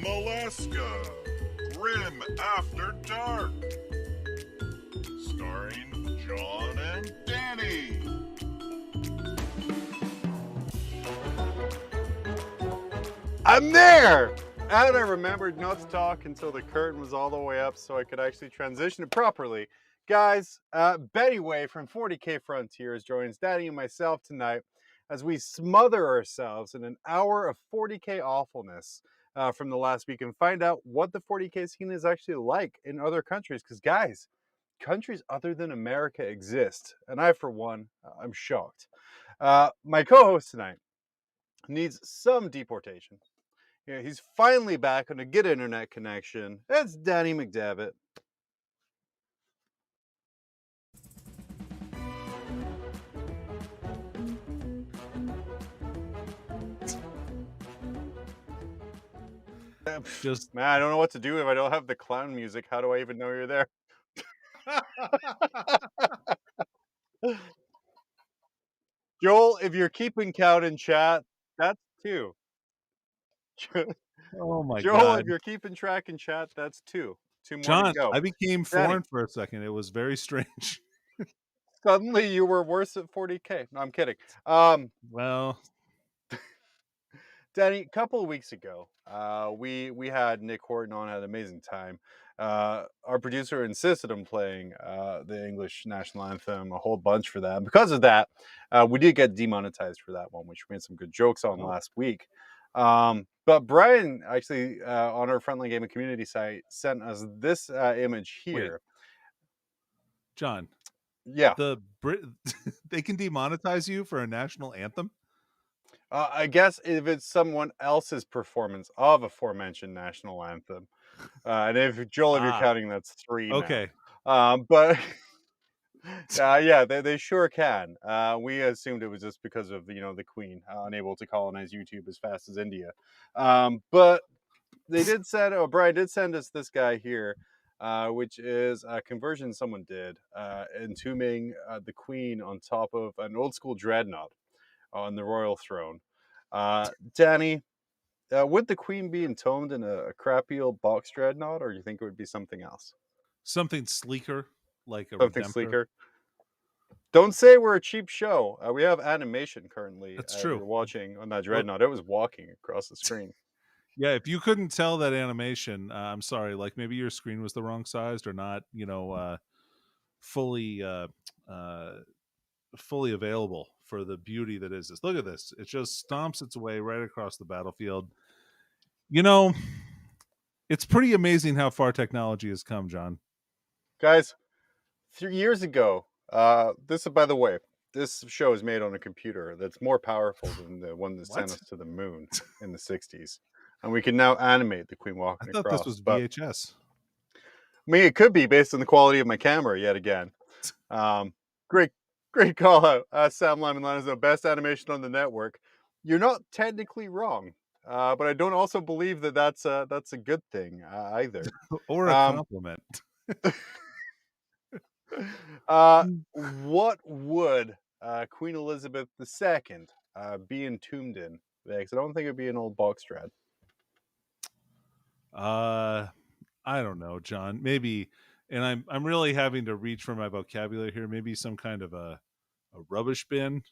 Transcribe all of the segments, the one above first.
Alaska, Grim After Dark, starring Jon and Danny. I'm there! And I remembered not to talk until the curtain was all the way up so I could actually transition it properly. Guys, Betty Way from 40K Frontiers joins Danny and myself tonight as we smother ourselves in an hour of 40K awfulness from the last week and find out what the 40K scene is actually like in other countries. Because, guys, countries other than America exist. And I, for one, I'm shocked. My co-host tonight needs some deportation. Yeah, he's finally back on a good internet connection. It's Danny McDevitt. Just Man, I don't know what to do if I don't have the clown music. How do I even know you're there? Joel, if you're keeping count in chat, that's two. oh my Joel, god, if you're keeping track in chat, that's two. Two more John! to go. I became Danny. foreign for a second. It was very strange. Suddenly you were worse at 40K. No, I'm kidding. Well, Danny, a couple of weeks ago, we had Nick Horton on, had an amazing time. Our producer insisted on playing the English national anthem a whole bunch for that. And because of that, we did get demonetized for that one, which we made some good jokes on last week. But Brian actually on our Frontline Gaming community site sent us this image here. Wait. John. Yeah. They can demonetize you for a national anthem? I guess if it's someone else's performance of aforementioned national anthem. And if Joel, if you're counting, that's three. Okay. Now. But yeah, they sure can. We assumed it was just because of the Queen unable to colonize YouTube as fast as India. But they did send. Brian did send us this guy here, which is a conversion someone did, entombing the Queen on top of an old school dreadnought on the royal throne. Danny, would the Queen be entombed in a crappy old box dreadnought, or do you think it would be something else? Something sleeker, like a Something Redemptor. sleeker. Don't say we're a cheap show. We have animation currently. That's true. You're watching on that dreadnought. It was walking across the screen. Yeah, if you couldn't tell that animation, I'm sorry. Like maybe your screen was the wrong sized or not. Fully available for the beauty that is this. Look at this. It just stomps its way right across the battlefield. It's pretty amazing how far technology has come, John. Guys, 3 years ago, by the way, this show is made on a computer that's more powerful than the one that sent us to the moon in the 60s. And we can now animate the Queen walking across. I thought this was VHS. I mean, it could be based on the quality of my camera yet again. Great call out. Sam Lyman is the best animation on the network. You're not technically wrong, but I don't also believe that that's a good thing either. Or a compliment. What would Queen Elizabeth II be entombed in? Because I don't think it'd be an old box dread. I don't know, John. Maybe, and I'm really having to reach for my vocabulary here. Maybe some kind of a rubbish bin.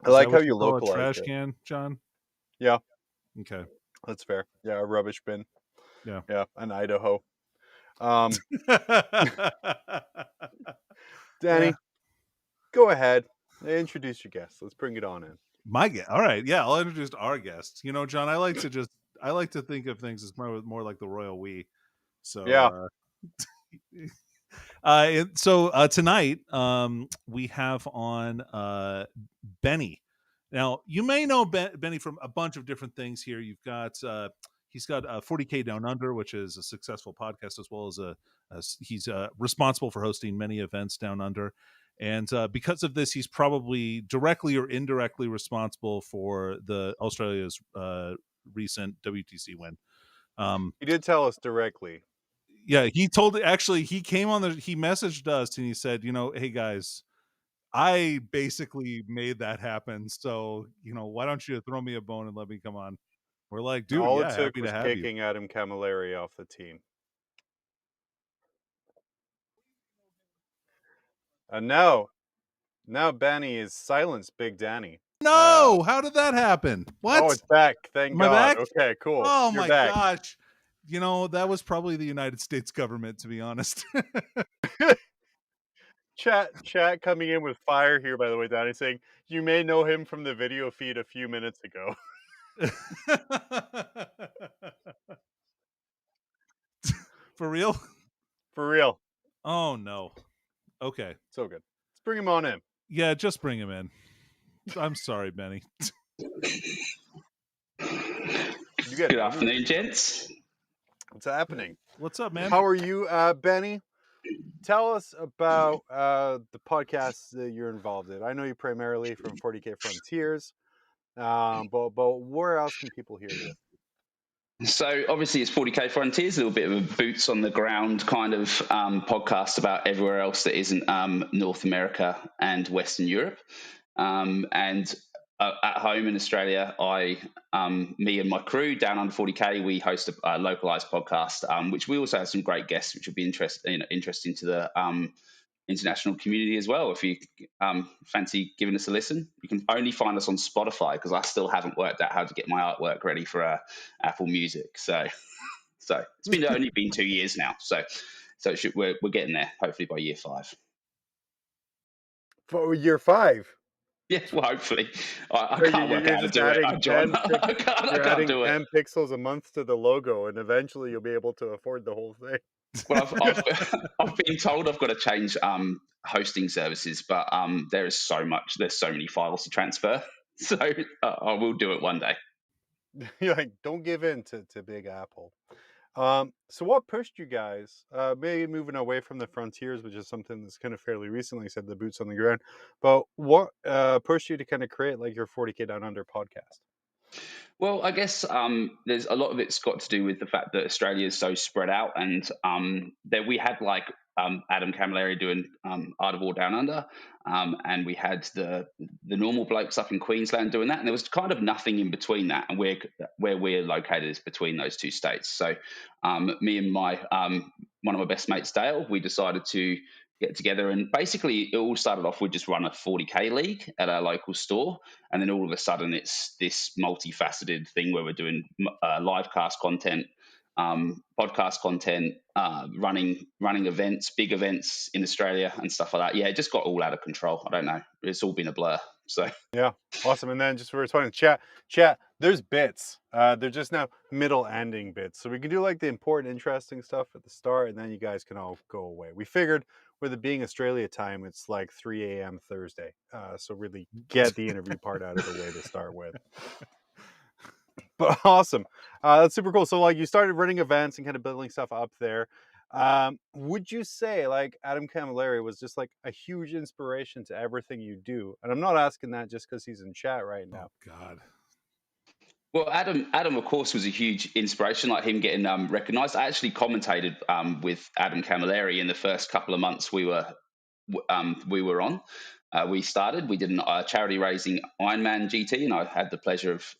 I like how you localize a trash it. Can, John. Yeah. Okay. That's fair. Yeah, a rubbish bin. Yeah. Yeah, an Idaho. Danny, go ahead. Introduce your guest. Let's bring it on in. My guest. All right. Yeah, I'll introduce our guest. John, I like to think of things as more like the royal we. So yeah. So tonight we have on Benny. Now you may know Benny from a bunch of different things here. You've got he's got 40K Down Under, which is a successful podcast, as well as he's responsible for hosting many events down under. And because of this, he's probably directly or indirectly responsible for the Australia's recent WTC win. He did tell us directly. Yeah, he came on he messaged us and he said, hey guys, I basically made that happen. So, why don't you throw me a bone and let me come on? We're like, dude, All it yeah, took happy was to have you. kicking Adam Camilleri off the team. And now Benny is silenced Big Danny. No, how did that happen? What? Oh, it's back. Thank Am I God. back? Okay, cool. Oh You're my back. gosh. You know, that was probably the United States government, to be honest. Chat coming in with fire here, by the way, Danny, saying you may know him from the video feed a few minutes ago. For real? For real. Oh no. Okay. So good. Let's bring him on in. Yeah, just bring him in. I'm sorry, Benny. You get Good it. afternoon, gents. What's happening? What's up, man? How are you, Benny? Tell us about the podcasts that you're involved in. I know you primarily from 40K Frontiers, but where else can people hear you? So obviously it's 40K Frontiers, a little bit of a boots on the ground kind of podcast about everywhere else that isn't North America and Western Europe. And at home in Australia, me and my crew down under 40K, we host a localized podcast, which we also have some great guests, which will be interesting to the international community as well. If you fancy giving us a listen, you can only find us on Spotify because I still haven't worked out how to get my artwork ready for Apple Music. So it's only been 2 years now. So we're getting there. Hopefully by year 5. For year 5. Yeah, well, hopefully. I So can't work out how to do it, John. I can't do it. 10 pixels a month to the logo, and eventually you'll be able to afford the whole thing. Well, I've been told I've got to change hosting services, but there's so many files to transfer. So I will do it one day. You're like, don't give in to Big Apple. So what pushed you guys, maybe moving away from the frontiers, which is something that's kind of fairly recently said the boots on the ground, but what pushed you to kind of create like your 40K Down Under podcast? Well, I guess there's a lot of it's got to do with the fact that Australia is so spread out, and that we had like Adam Camilleri doing Art of War Down Under, and we had the normal blokes up in Queensland doing that, and there was kind of nothing in between that, and where we're located is between those two states. So me and my one of my best mates, Dale, we decided to get together, and basically it all started off with just run a 40K league at our local store, and then all of a sudden it's this multifaceted thing where we're doing live cast content, podcast content, running events, big events in Australia and stuff like that. Yeah, it just got all out of control. I don't know. It's all been a blur. So yeah, awesome. And then just for responding, chat, there's bits. They're just now middle ending bits. So we can do like the important, interesting stuff at the start, and then you guys can all go away. We figured with it being Australia time, it's like 3 a.m. Thursday. So really get the interview part out of the way to start with. But awesome. That's super cool. So like you started running events and kind of building stuff up there. Would you say like Adam Camilleri was just like a huge inspiration to everything you do? And I'm not asking that just because he's in chat right now. Oh God. Well, Adam, of course, was a huge inspiration, like him getting recognised. I actually commentated with Adam Camilleri in the first couple of months we were on. We started. We did a charity raising Ironman GT, and I had the pleasure of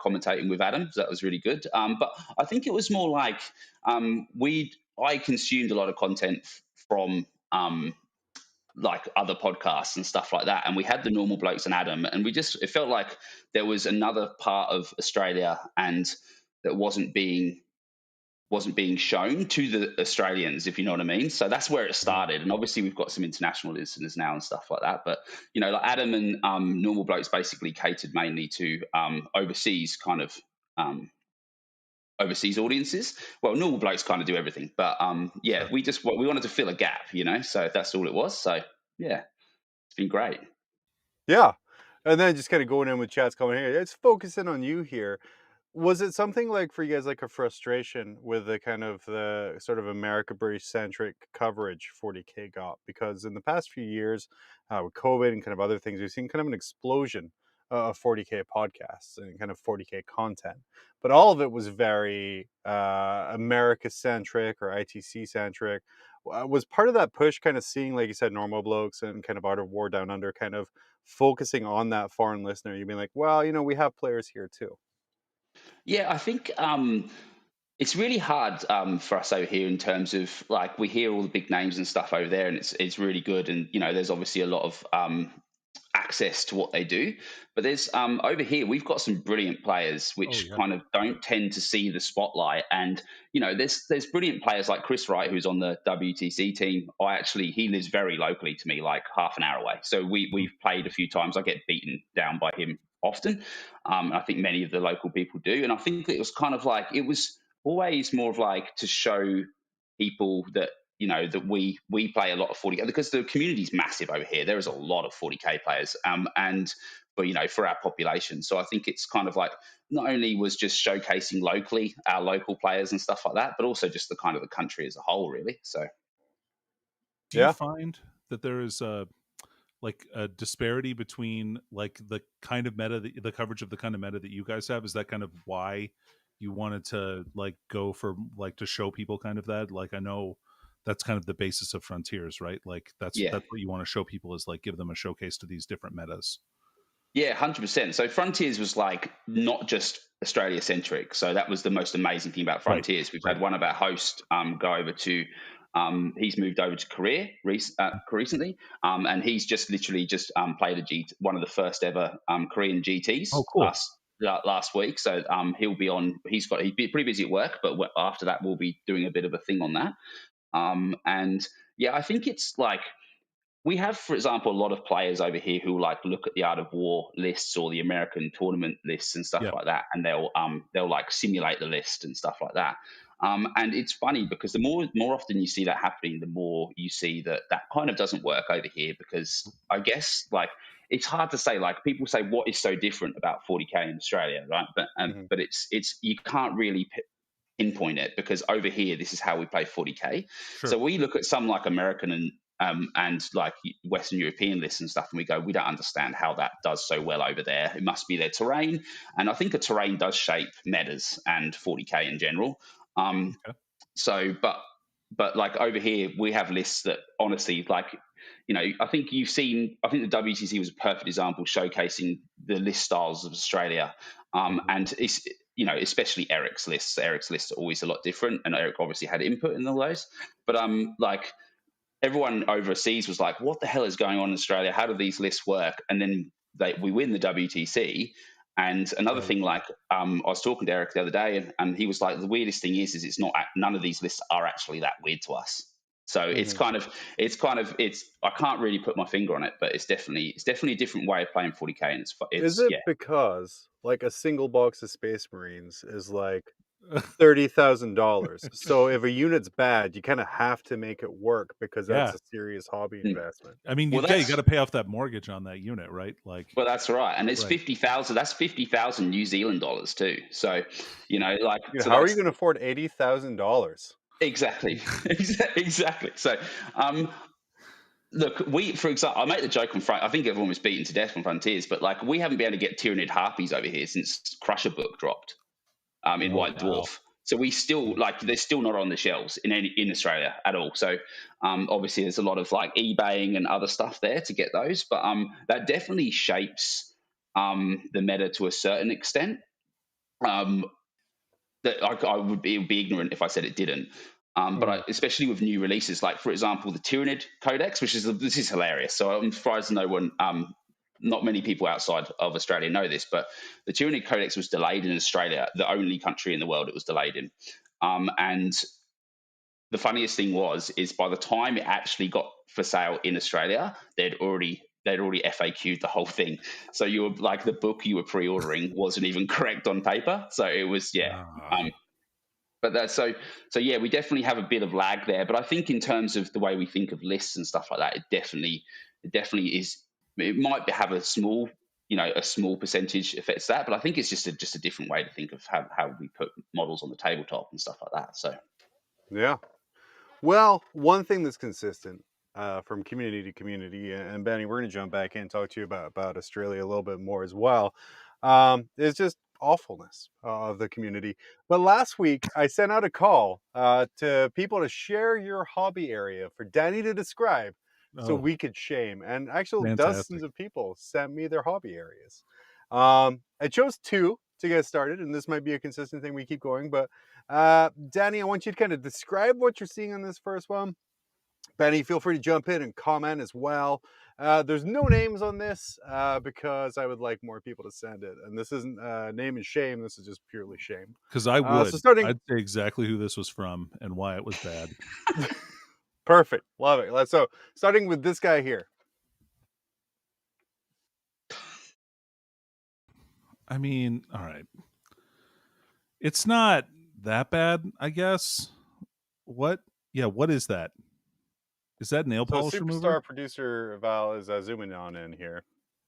commentating with Adam. So that was really good. But I think it was more like I consumed a lot of content from like other podcasts and stuff like that, and we had the normal blokes and Adam, and it felt like there was another part of Australia and that wasn't being shown to the Australians, if you know what I mean. So that's where it started, and obviously we've got some international listeners now and stuff like that. But like Adam and normal blokes basically catered mainly to overseas kind of overseas audiences. Well, normal blokes kind of do everything, but yeah, Sure. we wanted to fill a gap, so that's all it was. So yeah, it's been great. Yeah. And then just kind of going in with chats coming here. It's focusing on you here. Was it something like for you guys like a frustration with the kind of the sort of America British centric coverage 40K got? Because in the past few years, with COVID and kind of other things, we've seen kind of an explosion of 40K podcasts and kind of 40K content. But all of it was very America centric or ITC centric. Was part of that push kind of seeing, like you said, normal blokes and kind of Art of War Down Under kind of focusing on that foreign listener? You being like, well, we have players here too. Yeah, I think it's really hard for us over here in terms of like we hear all the big names and stuff over there, and it's really good. And there's obviously a lot of access to what they do. But there's over here we've got some brilliant players Oh which yeah. kind of don't tend to see the spotlight. And there's brilliant players like Chris Wright, who's on the WTC team. He lives very locally to me, like half an hour away. So we've played a few times. I get beaten down by him often. I think many of the local people do, and I think it was kind of like it was always more of like to show people that that we play a lot of 40K because the community's massive over here. There is a lot of 40K players, and but for our population. So I think it's kind of like not only was just showcasing locally our local players and stuff like that, but also just the kind of the country as a whole, really. So Do you Yeah. find that there is like a disparity between like the kind of meta the coverage of the kind of meta that you guys have? Is that kind of why you wanted to like go for like to show people kind of that? Like I know that's kind of the basis of Frontiers, right? Like that's yeah. what you want to show people is like give them a showcase to these different metas. Yeah, 100%. So Frontiers was like not just Australia centric. So that was the most amazing thing about Right. Frontiers. We've Right. had one of our hosts go over to, he's moved over to Korea recently, and he's just literally just played one of the first ever Korean GTs Oh, cool. last week. So he'll be on. He's pretty busy at work, but after that we'll be doing a bit of a thing on that. And yeah, I think it's like we have, for example, a lot of players over here who like look at the Art of War lists or the American tournament lists and stuff Yeah. like that, and they'll like simulate the list and stuff like that. And it's funny because the more often you see that happening, the more you see that kind of doesn't work over here. Because I guess like it's hard to say. Like people say, what is so different about 40K in Australia, right? But it's you can't really pinpoint it because over here this is how we play 40K. Sure. So we look at some like American and like Western European lists and stuff, and we go, we don't understand how that does so well over there. It must be their terrain, and I think a terrain does shape metas and 40K in general. Okay. So, but like over here, we have lists that honestly, like I think you've seen. I think the WTC was a perfect example showcasing the list styles of Australia, and it's especially Eric's lists. Eric's lists are always a lot different, and Eric obviously had input in all those. But like everyone overseas was like, what the hell is going on in Australia? How do these lists work? And then we win the WTC. And another Right. thing, like I was talking to Eric the other day, and he was like, the weirdest thing is it's not, none of these lists are actually that weird to us. So it's kind of I can't really put my finger on it, but it's definitely a different way of playing 40K, and Is it yeah. because like a single box of Space Marines is like $30,000? So if a unit's bad, you kind of have to make it work because that's Yeah. a serious hobby Mm. investment. I mean, Well, you got to pay off that mortgage on that unit, right? Like, Well, that's right, and it's Right. 50,000. That's 50,000 New Zealand dollars too. So like Dude, so how are that's you going to afford $80,000? exactly exactly. So look, for example, I make the joke on front. I think everyone was beaten to death on Frontiers, but like we haven't been able to get Tyranid Harpies over here since Crusher Book dropped in Oh, White wow. Dwarf. So we still like they're still not on the shelves in Australia at all. So obviously there's a lot of like eBaying and other stuff there to get those, but that definitely shapes the meta to a certain extent. That I would be ignorant if I said it didn't. But especially with new releases, like for example, the Tyranid Codex, this is hilarious. So I'm surprised no one, not many people outside of Australia know this, but the Tyranid Codex was delayed in Australia, the only country in the world it was delayed in. And the funniest thing is by the time it actually got for sale in Australia, they'd already FAQ'd the whole thing. So you were like the book you were pre-ordering wasn't even correct on paper. So it was but that's so yeah, we definitely have a bit of lag there. But I think in terms of the way we think of lists and stuff like that, it definitely is. It might have a small percentage affects that, but I think it's just a different way to think of how we put models on the tabletop and stuff like that. So Yeah. Well, one thing that's consistent from community to community, and Benny, we're going to jump back in and talk to you about Australia a little bit more as well, is just awfulness of the community. But last week, I sent out a call to people to share your hobby area for Danny to describe so we could shame. And actually, Fantastic. dozens of people sent me their hobby areas. I chose two to get started, and this might be a consistent thing we keep going. But Danny, I want you to kind of describe what you're seeing on this first one. Benny, feel free to jump in and comment as well. There's no names on this because I would like more people to send it. And this isn't name and shame. This is just purely shame. Because I would. So starting... I'd say exactly who this was from and why it was bad. Perfect. Love it. So starting with this guy here. I mean, all right. It's not that bad, I guess. What? Yeah, what is that? Is that nail polish remover? Superstar producer Val is zooming on in here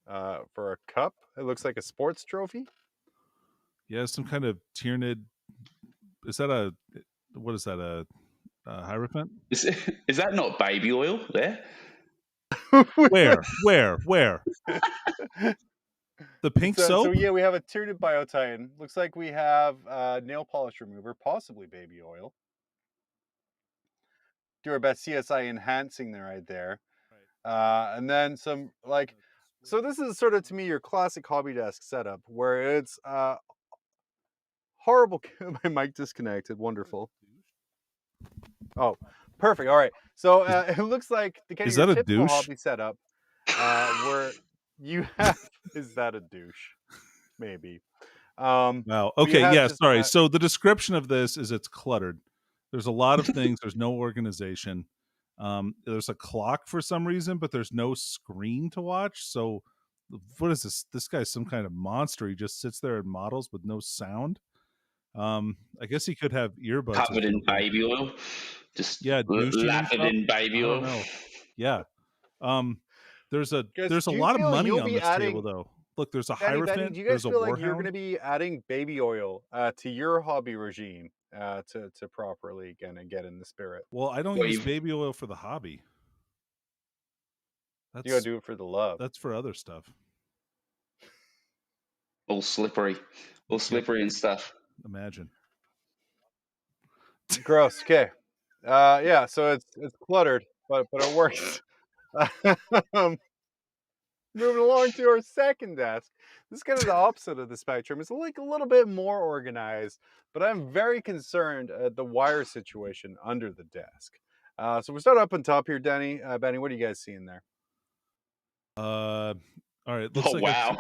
for a cup. It looks like a sports trophy. Yeah, some kind of Tyranid. Is that a... What is that? A Hierophant? Is that not baby oil there? Where? The pink soap? So yeah, we have a Tyranid Biotitan. Looks like we have nail polish remover, possibly baby oil. Do our best CSI enhancing there right there. And then some like... So this is sort of, to me, your classic hobby desk setup where it's horrible... My mic disconnected. Wonderful. Oh, perfect. All right. So it looks like the kind of your typical douche? Hobby setup where you have... Is that a douche? Maybe. Wow. Okay. Yeah. Sorry. So the description of this is it's cluttered. There's a lot of things. There's no organization. There's a clock for some reason, but there's no screen to watch. So what is this? This guy's some kind of monster. He just sits there and models with no sound. I guess he could have earbuds. Covered in baby oil. Just lathered in baby oil. Yeah. There's a lot of money on this table, though. Look, there's a Hierophant. Do you guys feel like you're going to be adding baby oil to your hobby regime to properly get in the spirit? Well, I don't use baby oil for the hobby. You got to do it for the love. That's for other stuff. All slippery and stuff. Imagine. Gross. Okay. Yeah. So it's cluttered, but it works. Moving along to our second desk. This is kind of the opposite of the spectrum. It's like a little bit more organized, but I'm very concerned at the wire situation under the desk. So we start up on top here, Danny. Benny, what are you guys seeing there? All right. Looks like wow.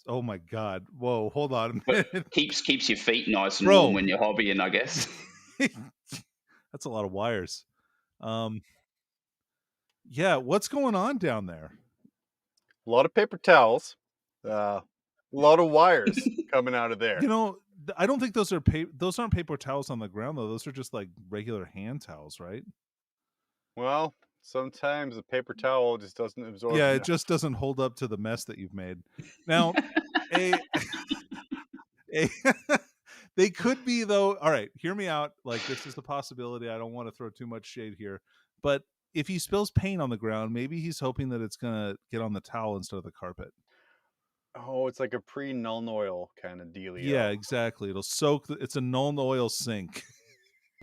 Oh my God! Whoa, hold on a minute. Keeps your feet nice and warm when you're hobbying, I guess. That's a lot of wires. Yeah, what's going on down there? A lot of paper towels, a lot of wires coming out of there. You know, I don't think those aren't paper towels on the ground though. Those are just like regular hand towels, right? Well, sometimes the paper towel just doesn't absorb. Yeah, it just doesn't hold up to the mess that you've made. Now, they could be though. All right, hear me out. Like, this is the possibility. I don't want to throw too much shade here, but if he spills paint on the ground, maybe he's hoping that it's gonna get on the towel instead of the carpet. Oh, it's like a pre-Null oil kind of dealio. Yeah, exactly. It'll soak. It's a Null oil sink.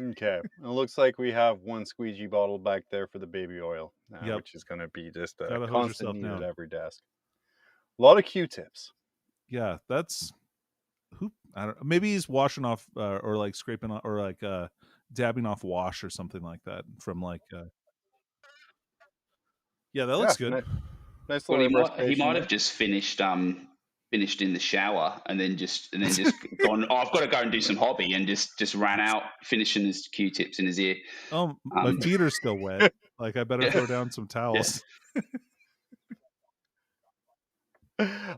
Okay. It looks like we have one squeegee bottle back there for the baby oil, which is going to be just a constant need at every desk. A lot of Q-tips. Yeah, that's I don't. Maybe he's washing off or like scraping off, or like dabbing off wash or something like that from like. Yeah, that looks good. Nice little. He might have just finished in the shower and then just gone. Oh, I've got to go and do some hobby, and just ran out finishing his Q-tips in his ear. Oh, my feet are still wet. Like, I better throw down some towels.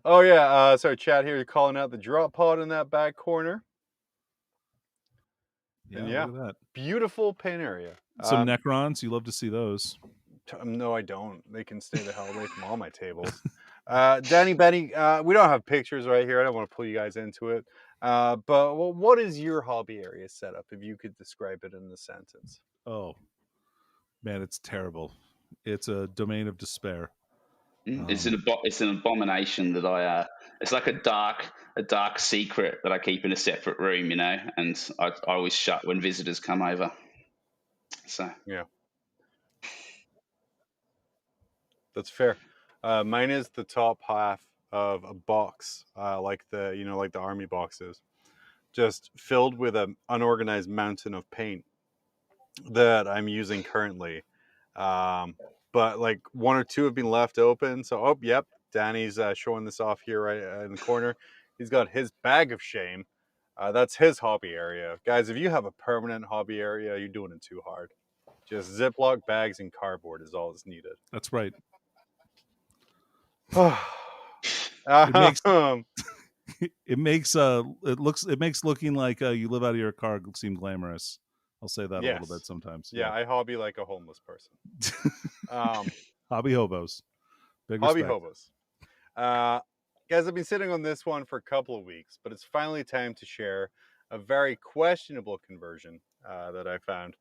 Oh yeah. Sorry, chat here. You're calling out the drop pod in that back corner. Yeah, look at that. Beautiful paint area. Some Necrons. You love to see those. No, I don't. They can stay the hell away from all my tables. Danny, Benny, we don't have pictures right here. I don't want to pull you guys into it. But what is your hobby area setup, if you could describe it in a sentence? Oh, man, it's terrible. It's a domain of despair. It's an abomination that it's like a dark secret that I keep in a separate room, you know, and I always shut when visitors come over. So yeah. That's fair. Mine is the top half of a box, like the like the army boxes, just filled with an unorganized mountain of paint that I'm using currently. But like one or two have been left open. So, oh, yep, Danny's showing this off here right in the corner. He's got his bag of shame. That's his hobby area. Guys, if you have a permanent hobby area, you're doing it too hard. Just Ziploc bags and cardboard is all that's needed. That's right. It makes it makes looking like you live out of your car seem glamorous. I'll say that a little bit sometimes. Yeah, I hobby like a homeless person. Hobby hobos. Big hobby respect. hobos. Guys, I've been sitting on this one for a couple of weeks, but it's finally time to share a very questionable conversion that I found.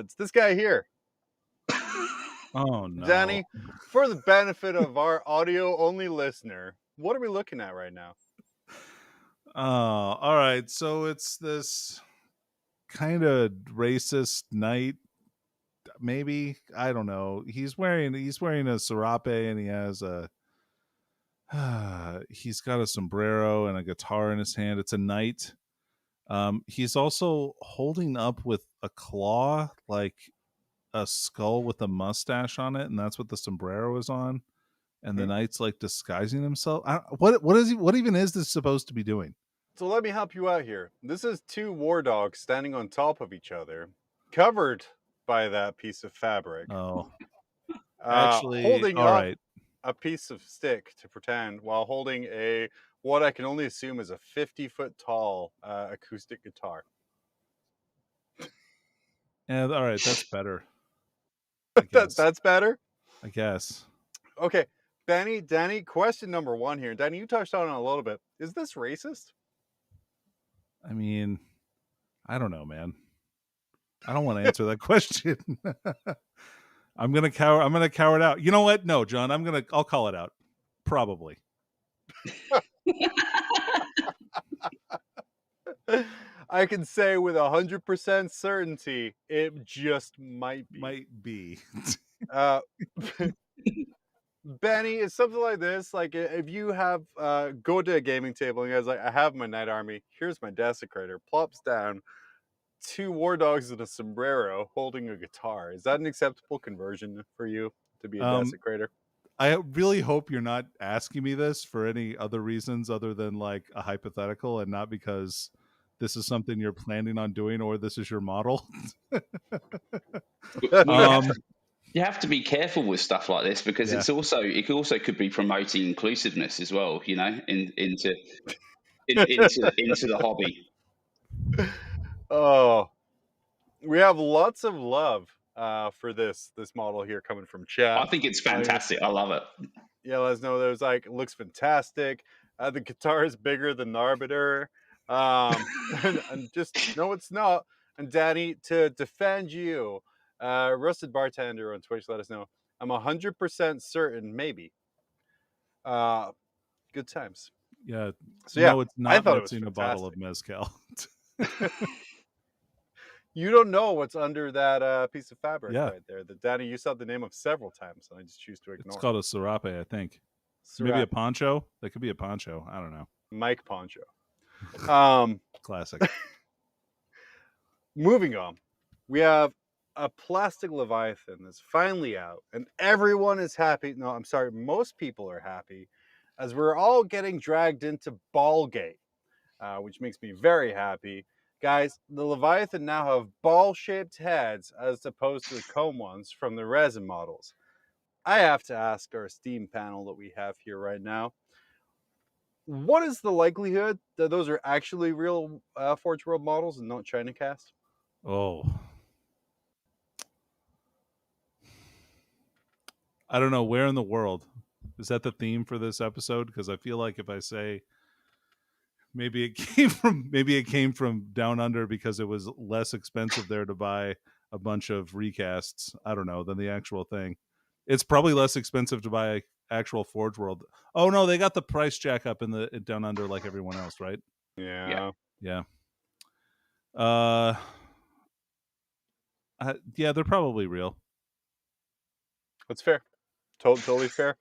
It's this guy here. Oh no, Danny, for the benefit of our audio-only listener, what are we looking at right now? Oh, all right. So it's this kind of racist knight. Maybe, I don't know. He's wearing a serape, and he has a he's got a sombrero and a guitar in his hand. It's a knight. He's also holding up with a claw, like a skull with a mustache on it, and that's what the sombrero is on. And the knight's like disguising himself. What even is this supposed to be doing? So let me help you out here. This is two war dogs standing on top of each other, covered by that piece of fabric. Oh, actually, holding all up right. a piece of stick to pretend, while holding what I can only assume is a 50-foot tall acoustic guitar. Yeah, all right, that's better. That's better? I guess. Okay, Danny, question number one here. Danny, you touched on it a little bit. Is this racist? I mean, I don't know, man. I don't want to answer that question. I'm gonna cower it out. You know what? No, John, I'll call it out. Probably. I can say with 100% certainty, it just might be. Might be. Benny, it's something like this. Like if you have go to a gaming table and you guys like, I have my knight army. Here's my desecrator. Plops down two war dogs in a sombrero holding a guitar. Is that an acceptable conversion for you to be a desecrator? I really hope you're not asking me this for any other reasons other than like a hypothetical, and not because this is something you're planning on doing or this is your model. You have to be careful with stuff like this because it also could be promoting inclusiveness as well, you know, into the hobby. Oh, we have lots of love for this model here coming from chat. I think it's fantastic. I love it. Yeah, let us know. There's like, it looks fantastic. The guitar is bigger than the Arbiter. And just no, it's not. And Danny, to defend you, Rusted Bartender on Twitch, let us know. I'm 100% certain, maybe. Good times. Yeah. So yeah, no, it's not. I thought it was a bottle of mezcal. You don't know what's under that piece of fabric right there. The Danny, you said the name of several times, and I just choose to ignore. It's called a serape, I think. Serape. Maybe a poncho. That could be a poncho. I don't know. Mike Poncho. Classic. Moving on, we have a plastic Leviathan that's finally out, and everyone is happy. No, I'm sorry, most people are happy, as we're all getting dragged into Ballgate, which makes me very happy. Guys, the Leviathan now have ball-shaped heads as opposed to the cone ones from the Resin models. I have to ask our Steam panel that we have here right now, what is the likelihood that those are actually real Forge World models and not China cast? Oh. I don't know. Where in the world? Is that the theme for this episode? Because I feel like if I say maybe it came from down under because it was less expensive there to buy a bunch of recasts, I don't know, than the actual thing. It's probably less expensive to buy actual Forge World. Oh no, they got the price jack up in the down under like everyone else, right? Yeah. Yeah, they're probably real. That's fair. Totally fair.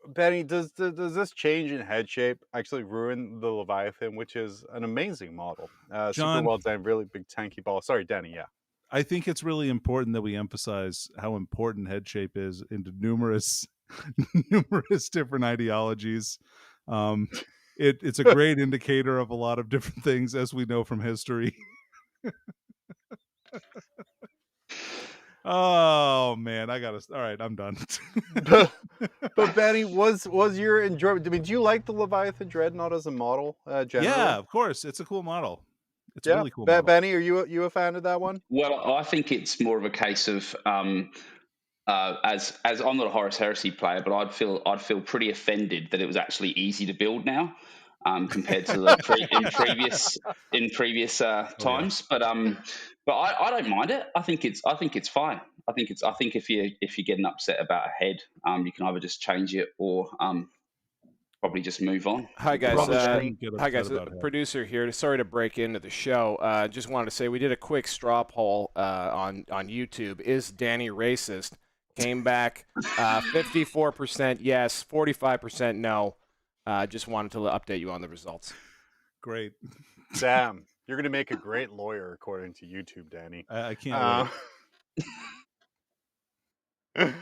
Benny, does this change in head shape actually ruin the Leviathan, which is an amazing model? Super John, well designed, really big tanky ball. Sorry, Danny. Yeah. I think it's really important that we emphasize how important head shape is into numerous numerous different ideologies. It's a great indicator of a lot of different things, as we know from history. Oh man, all right, I'm done. But Benny, was your enjoyment? I mean, do you like the Leviathan Dreadnought as a model? Generally? Yeah, of course, it's a cool model. It's a really cool model. Benny, are you a fan of that one? Well, I think it's more of a case of as I'm not a Horus Heresy player, but I'd feel pretty offended that it was actually easy to build now compared to the in previous times. But I don't mind it. I think it's fine. I think if you're getting upset about a head, you can either just change it or probably just move on. Hi guys. Hi guys. Producer here. Sorry to break into the show. Just wanted to say we did a quick straw poll on YouTube. Is Danny racist? Came back 54% yes, 45% no. Just wanted to update you on the results. Great. Damn, you're gonna make a great lawyer according to YouTube, Danny. I can't wait.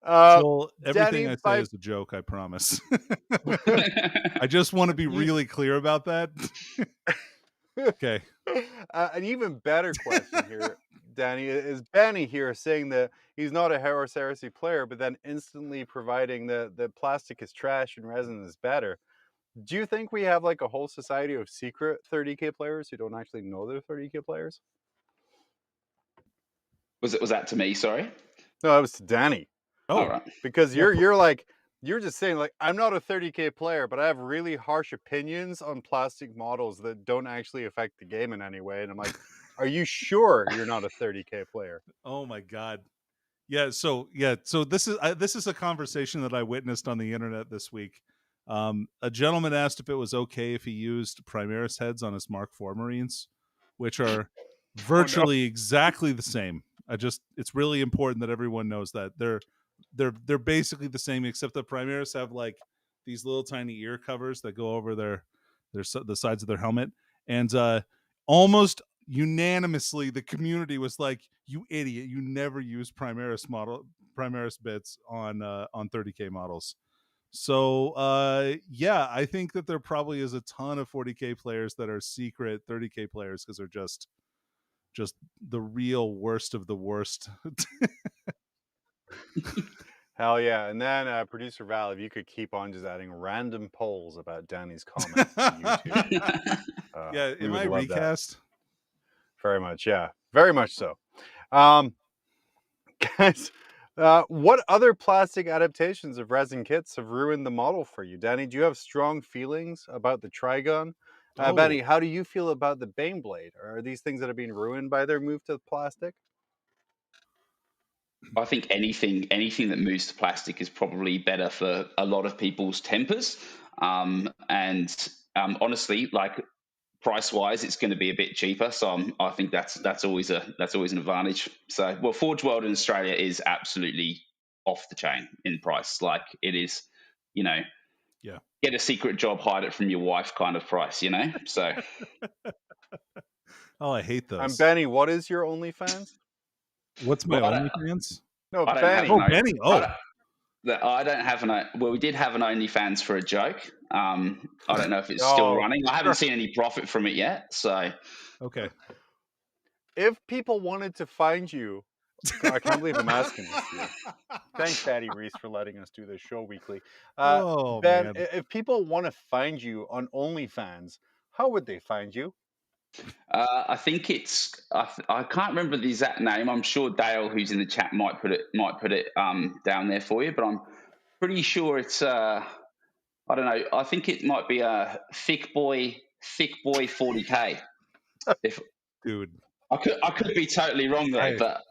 Well, everything Danny, I say is a joke, I promise. I just want to be really clear about that. Okay. An even better question here, Danny, is Benny here saying that he's not a Horus Heresy player, but then instantly providing that plastic is trash and resin is better. Do you think we have like a whole society of secret 30k players who don't actually know they're 30k players? Was that to me? Sorry. No, it was to Danny. Oh, right. Because you're just saying like, I'm not a 30k player, but I have really harsh opinions on plastic models that don't actually affect the game in any way. And I'm like, are you sure you're not a 30k player? Oh my God. Yeah. So this is a conversation that I witnessed on the internet this week. A gentleman asked if it was okay if he used Primaris heads on his Mark IV Marines, which are virtually exactly the same. It's really important that everyone knows that they're basically the same, except the Primaris have like these little tiny ear covers that go over the sides of their helmet, and almost unanimously the community was like, "You idiot! You never use Primaris bits on 30k models." So yeah, I think that there probably is a ton of 40k players that are secret 30k players because they're just the real worst of the worst. Hell yeah. And then producer Val, if you could keep on just adding random polls about Danny's comments on YouTube. Yeah, am I recast? That. Very much, yeah. Very much so. Guys, what other plastic adaptations of resin kits have ruined the model for you? Danny, do you have strong feelings about the Trigon? Benny, how do you feel about the Baneblade? Are these things that have been ruined by their move to plastic? I think anything that moves to plastic is probably better for a lot of people's tempers. Honestly, like price-wise, it's going to be a bit cheaper. So I think that's always an advantage. So, well, Forge World in Australia is absolutely off the chain in price. Like it is, yeah. Get a secret job, hide it from your wife kind of price, So. Oh, I hate those. And Benny, what is your OnlyFans? What's my OnlyFans? No, Benny. Benny. Oh, I don't have well, we did have an OnlyFans for a joke. I don't know if it's still running. I haven't seen any profit from it yet. So, okay. If people wanted to find you, I can't believe I'm asking this to you. Thanks, Daddy Reese, for letting us do this show weekly. Ben, man. If people want to find you on OnlyFans, how would they find you? I think it's I can't remember the exact name. I'm sure Dale, who's in the chat, might put it down there for you. But I'm pretty sure it's I don't know. I think it might be a thick boy 40k. Dude, I could be totally wrong there, but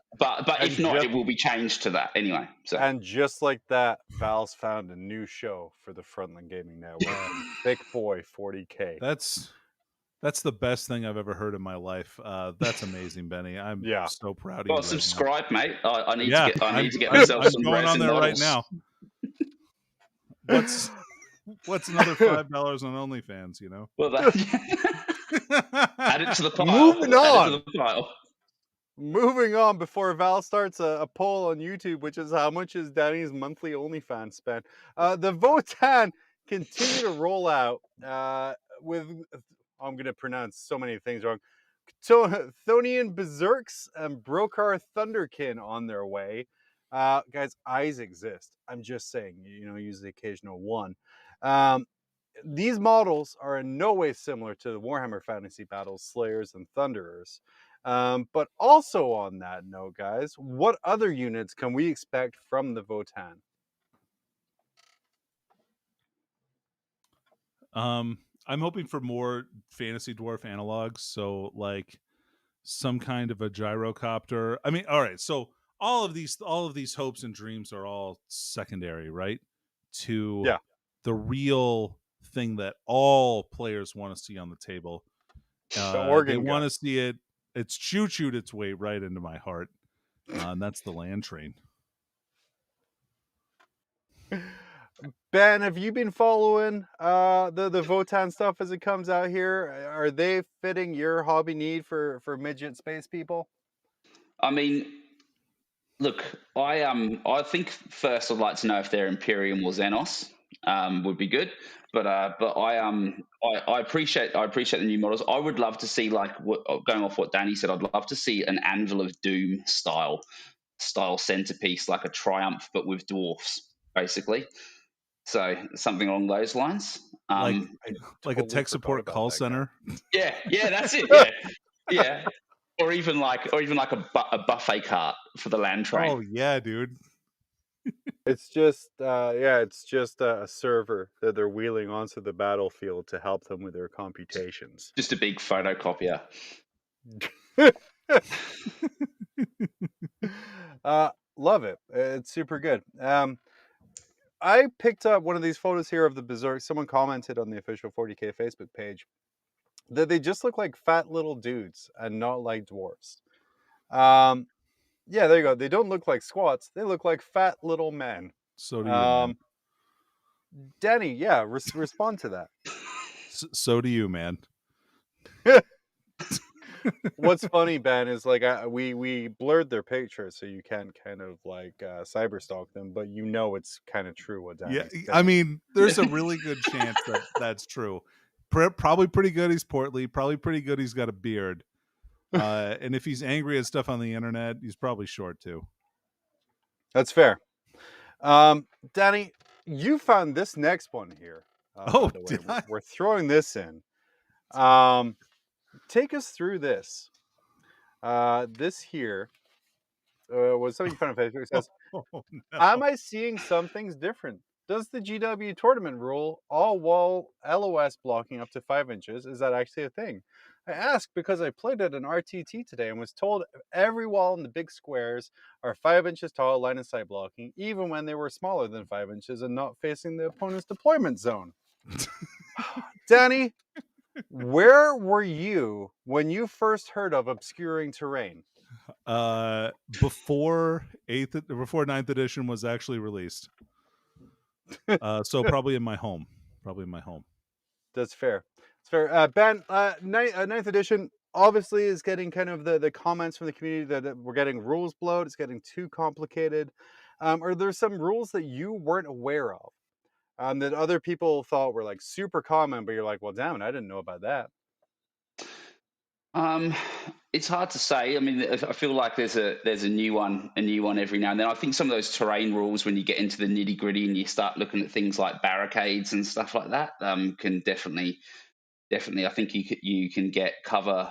if not, it will be changed to that anyway. So. And just like that, Val's found a new show for the Frontline Gaming Network. Thick boy 40k. That's the best thing I've ever heard in my life. That's amazing, Benny. I'm so proud of you. Well, subscribe, mate. I need to get myself some going on there right now. What's another $5 on OnlyFans? You know. Well, add it to the pile. Moving on. Add it to the pile. Moving on before Val starts a poll on YouTube, which is how much is Danny's monthly OnlyFans spend. The Votann continue to roll out with, I'm going to pronounce so many things wrong, Chthonian Berserks and Brokar Thunderkin on their way. Guys, eyes exist. I'm just saying, use the occasional one. These models are in no way similar to the Warhammer Fantasy Battles, Slayers, and Thunderers. But also on that note, guys, what other units can we expect from the Votann? I'm hoping for more fantasy dwarf analogs. So like some kind of a gyrocopter. I mean, all right. So all of these hopes and dreams are all secondary, right? To the real thing that all players want to see on the table. They want to see it. It's choo-chooed its way right into my heart. And that's the land train. Ben, have you been following the Votann stuff as it comes out here? Are they fitting your hobby need for midget space people? I mean, look, I think first I'd like to know if they're Imperium or Xenos. Would be good, but I appreciate the new models. I would love to see, like, going off what Danny said, I'd love to see an Anvil of Doom style centerpiece, like a Triumph but with dwarfs, basically. So something along those lines, like a tech support call center. Yeah, that's it. Yeah. Or even like a buffet cart for the land train. Oh yeah, dude. It's just a server that they're wheeling onto the battlefield to help them with their computations. Just a big photocopier. Love it. It's super good. I picked up one of these photos here of the Berserk. Someone commented on the official 40K Facebook page that they just look like fat little dudes and not like dwarves. Yeah, there you go. They don't look like squats. They look like fat little men. So do you, Danny, yeah, respond to that. So do you, man. What's funny, Ben, is like we blurred their pictures so you can't kind of like cyberstalk them, but it's kind of true what Danny's saying. I mean, there's a really good chance that that's true. Probably pretty good he's portly. Probably pretty good he's got a beard. And if he's angry at stuff on the internet, he's probably short too. That's fair. Danny, you found this next one here. Oh, by the way. We're throwing this in. Take us through this. This here was something you found on Facebook. It says, no. Am I seeing some things different? Does the GW tournament rule all wall LOS blocking up to 5 inches? Is that actually a thing? I ask because I played at an RTT today and was told every wall in the big squares are 5 inches tall, line of sight blocking, even when they were smaller than 5 inches and not facing the opponent's deployment zone. Danny, where were you when you first heard of obscuring terrain? Before 9th edition was actually released. So probably in my home. That's fair. It's fair. Ben, 9th edition obviously is getting kind of the comments from the community that we're getting rules bloat. It's getting too complicated. Are there some rules that you weren't aware of that other people thought were like super common, but you're like, well, damn, I didn't know about that? It's hard to say. I mean, I feel like there's a new one every now and then. I think some of those terrain rules, when you get into the nitty gritty and you start looking at things like barricades and stuff like that, can definitely. I think you can get cover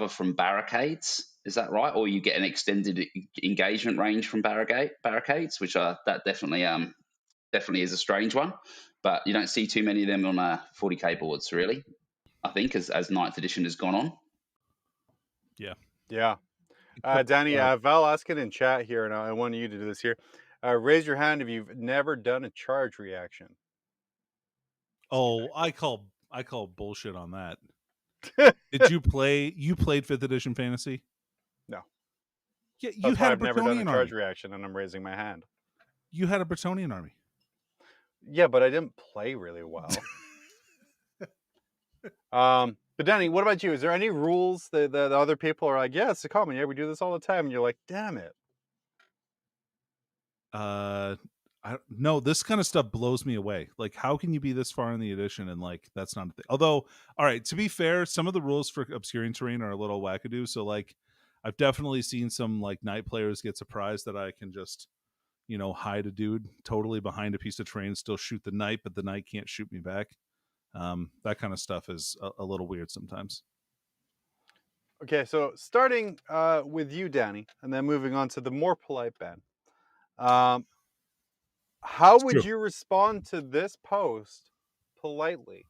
from barricades. Is that right? Or you get an extended engagement range from barricades, which are that definitely is a strange one. But you don't see too many of them on 40K boards, really. I think as 9th edition has gone on. Yeah. Danny, Val asking in chat here, and I want you to do this here. Raise your hand if you've never done a charge reaction. Oh, I call bullshit on that. Did you play? You played 5th edition fantasy? No. Yeah, you had a I've never done a Bretonnian charge army. reaction, and I'm raising my hand. You had a Bretonnian army. Yeah, but I didn't play really well. But Danny, what about you? Is there any rules that the other people are like, yeah, it's a common, yeah, we do this all the time, and you're like, damn it. No, this kind of stuff blows me away. Like, how can you be this far in the edition and like that's not a thing? Although, all right, to be fair, some of the rules for obscuring terrain are a little wackadoo. So, like, I've definitely seen some like knight players get surprised that I can just, hide a dude totally behind a piece of terrain, still shoot the knight, but the knight can't shoot me back. That kind of stuff is a little weird sometimes. Okay, so starting with you, Danny, and then moving on to the more polite Ben. How It's would true. you respond to this post politely?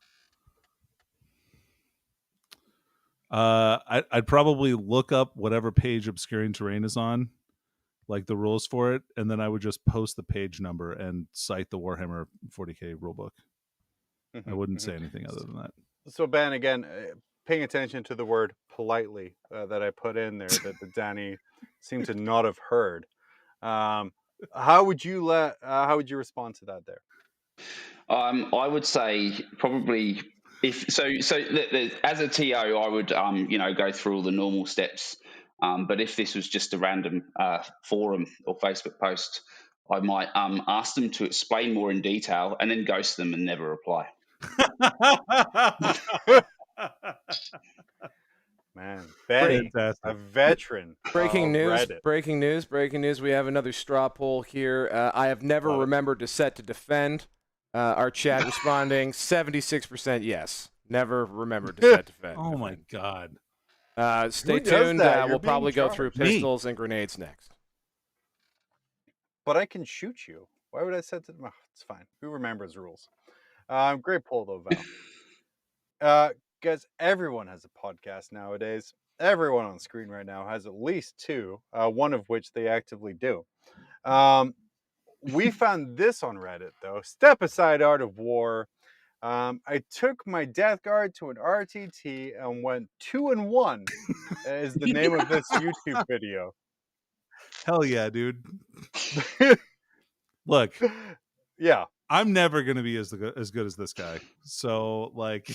I'd probably look up whatever page obscuring terrain is on, like the rules for it, and then I would just post the page number and cite the Warhammer 40k rulebook. I wouldn't say anything other than that. So Ben, again, paying attention to the word politely that I put in there that Danny seemed to not have heard. How would you respond to that there? I would say probably if so. As a TO, I would go through all the normal steps. But if this was just a random forum or Facebook post, I might ask them to explain more in detail and then ghost them and never reply. Man, Benny, Fantastic. a veteran. Breaking news! Reddit. Breaking news! Breaking news! We have another straw poll here. I have never Love it. remembered to set to defend. Our chat responding 76% yes. Never remembered to set defend. Oh my god. Stay Who does tuned. that? We'll You're being probably go through charged. Me. pistols and grenades next. But I can shoot you. Why would I set to? Oh, it's fine. Who remembers rules? Great poll though, Val. Guys, everyone has a podcast nowadays. Everyone on screen right now has at least two. One of which they actively do. We found this on Reddit though. Step aside, Art of War. I took my Death Guard to an RTT and went 2-1. Is the name of this YouTube video. Hell yeah, dude. Look, Yeah. I'm never gonna be as good as this guy. So like,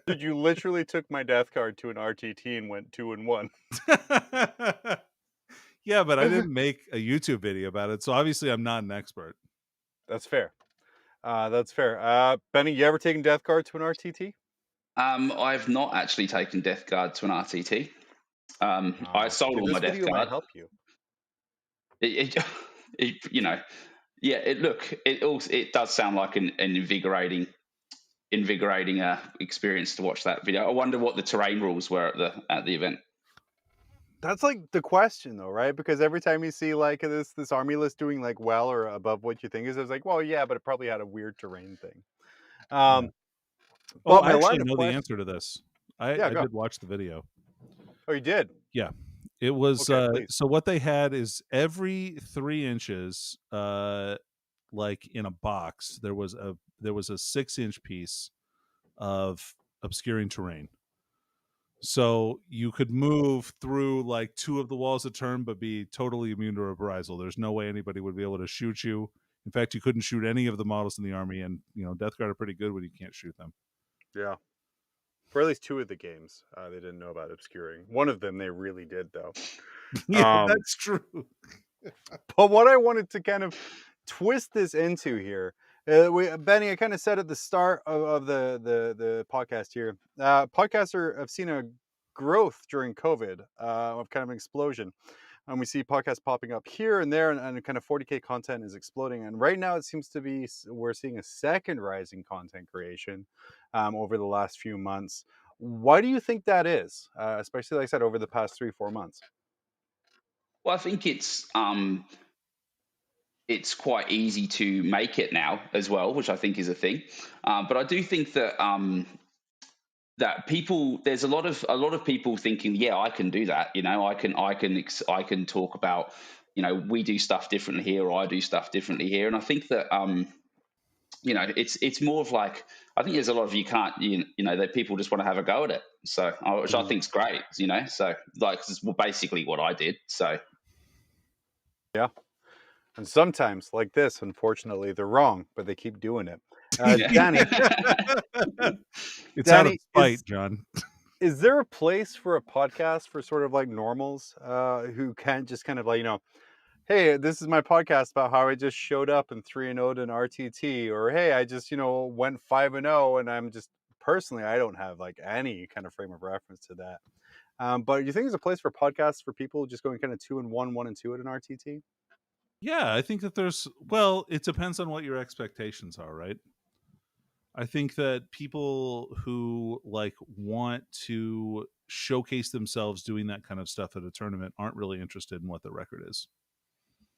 Dude, you literally took my Death Guard to an RTT and went 2-1. yeah, but I didn't make a YouTube video about it, so obviously I'm not an expert. That's fair. That's fair. Benny, you ever taken Death Guard to an RTT? I've not actually taken Death Guard to an RTT. I sold all my Death Guard. Might Guard. help you. It does sound like an invigorating experience to watch that video. I wonder what the terrain rules were at the event. That's like the question though, right? Because every time you see like this army list doing like well or above what you think is, it's like, well, yeah, but it probably had a weird terrain thing. I actually know the answer to this. I did watch the video. Oh, you did? Yeah. It was Okay, so what they had is every 3 inches, like in a box, there was a 6-inch piece of obscuring terrain. So you could move through like 2 of the walls a turn, but be totally immune to reprisal. There's no way anybody would be able to shoot you. In fact, you couldn't shoot any of the models in the army, and Death Guard are pretty good when you can't shoot them. Yeah. For at least 2 of the games, they didn't know about obscuring. One of them they really did, though. Yeah, that's true. But what I wanted to kind of twist this into here, Benny, I kind of said at the start of the podcast here, podcasts have seen a growth during COVID, of kind of an explosion. And we see podcasts popping up here and there, and kind of 40K content is exploding. And right now it seems to be, we're seeing a second rise in content creation over the last few months. Why do you think that is? Especially, like I said, over the past 3-4 months? Well, I think it's quite easy to make it now as well, which I think is a thing. But I do think that that people, there's a lot of people thinking, yeah, I can do that. I can talk about, we do stuff differently here, or I do stuff differently here. And I think that, it's more of like, I think there's a lot of that people just want to have a go at it. So, which I think is great, so like, this is basically what I did. So. Yeah. And sometimes, like this, unfortunately, they're wrong, but they keep doing it. Yeah. Danny, It's out of Danny, spite, John. is there a place for a podcast for sort of like normals who can't just kind of like, hey, this is my podcast about how I just showed up and 3-0'd an RTT, or hey, I just, went 5-0 and I'm just personally, I don't have like any kind of frame of reference to that. But you think there's a place for podcasts for people just going kind of 2-1, 1-2 at an RTT? Yeah, I think that it depends on what your expectations are, right? I think that people who like want to showcase themselves doing that kind of stuff at a tournament aren't really interested in what the record is.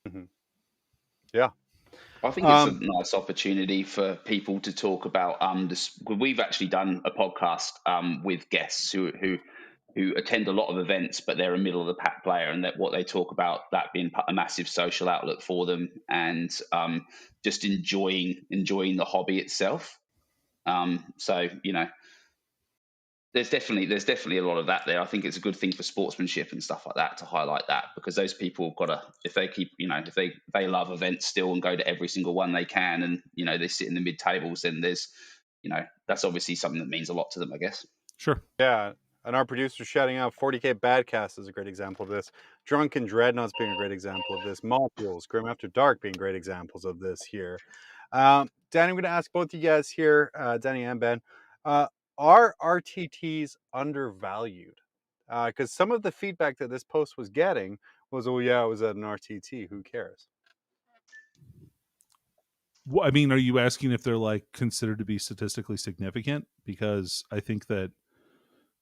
Mm-hmm. Yeah. I think it's a nice opportunity for people to talk about this. We've actually done a podcast with guests who attend a lot of events, but they're a middle of the pack player, and that what they talk about that being a massive social outlet for them, and just enjoying the hobby itself. So there's definitely a lot of that there. I think it's a good thing for sportsmanship and stuff like that to highlight that, because those people have got to, if they keep, if they love events still and go to every single one they can, and they sit in the mid tables, then there's, that's obviously something that means a lot to them, I guess. Sure. Yeah. And our producer shouting out 40K Badcast is a great example of this. Drunken Dreadnoughts being a great example of this. Molecules, Grim After Dark being great examples of this here. Danny, I'm going to ask both you guys here, Danny and Ben, are RTTs undervalued? Because some of the feedback that this post was getting was, oh yeah, it was at an RTT. Who cares? Well, I mean, are you asking if they're like considered to be statistically significant? Because I think that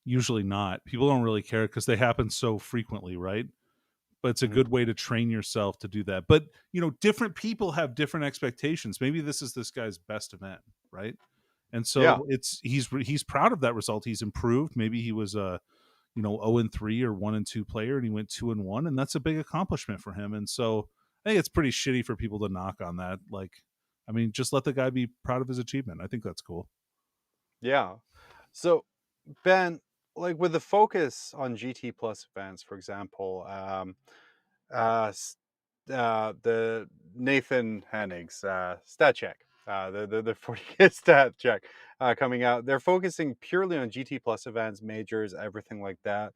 usually not. People don't really care because they happen so frequently, right? But it's a good way to train yourself to do that. But different people have different expectations. Maybe this is this guy's best event, right? And so he's proud of that result. He's improved. Maybe he was a 0-3 or 1-2 player, and he went 2-1, and that's a big accomplishment for him. And so I think it's pretty shitty for people to knock on that. Like, I mean, just let the guy be proud of his achievement. I think that's cool. Yeah. So, Ben, like with the focus on GT Plus events, for example, the Nathan Hennig's stat check, the 40K stat check coming out, they're focusing purely on GT Plus events, majors, everything like that.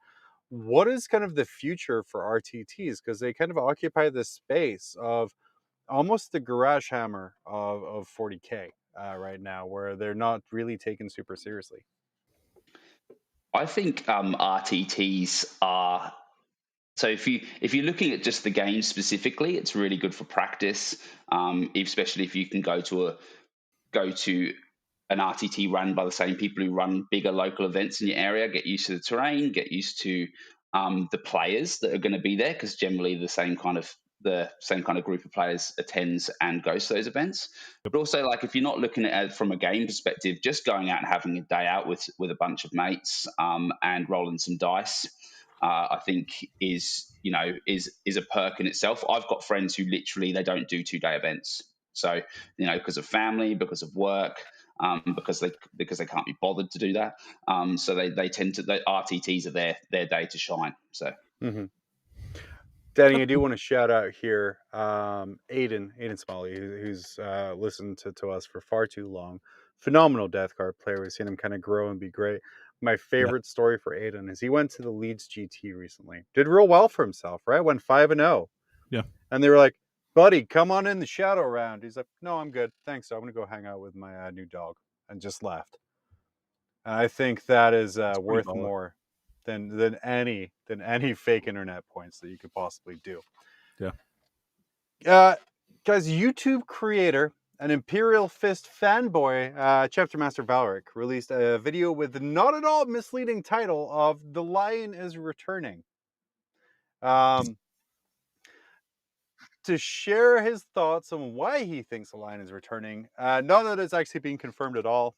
What is kind of the future for RTTs? Because they kind of occupy this space of almost the garage hammer of 40K right now, where they're not really taken super seriously. I think RTTs are. So if you're looking at just the game specifically, it's really good for practice, especially if you can go to an RTT run by the same people who run bigger local events in your area. Get used to the terrain, get used to the players that are going to be there, because generally the same kind of group of players attends and goes to those events. But also, like, if you're not looking at it from a game perspective, just going out and having a day out with a bunch of mates and rolling some dice, I think is a perk in itself. I've got friends who literally they don't do 2-day events. So because of family, because of work, because they can't be bothered to do that. So they tend to, the RTTs are their day to shine. So. Mm-hmm. Danny, I do want to shout out here Aiden Smalley, who's listened to us for far too long. Phenomenal Death Card player. We've seen him kind of grow and be great. My favorite story for Aiden is he went to the Leeds GT recently. Did real well for himself, right? Went 5-0. Yeah. And they were like, buddy, come on in the shadow round. He's like, no, I'm good. Thanks. So I'm going to go hang out with my new dog, and just left. And I think that is worth more than any fake internet points that you could possibly do. Yeah. Guys, YouTube creator and Imperial Fist fanboy, Chapter Master Valric, released a video with the not at all misleading title of "The Lion is Returning." To share his thoughts on why he thinks the lion is returning. Not that it's actually being confirmed at all.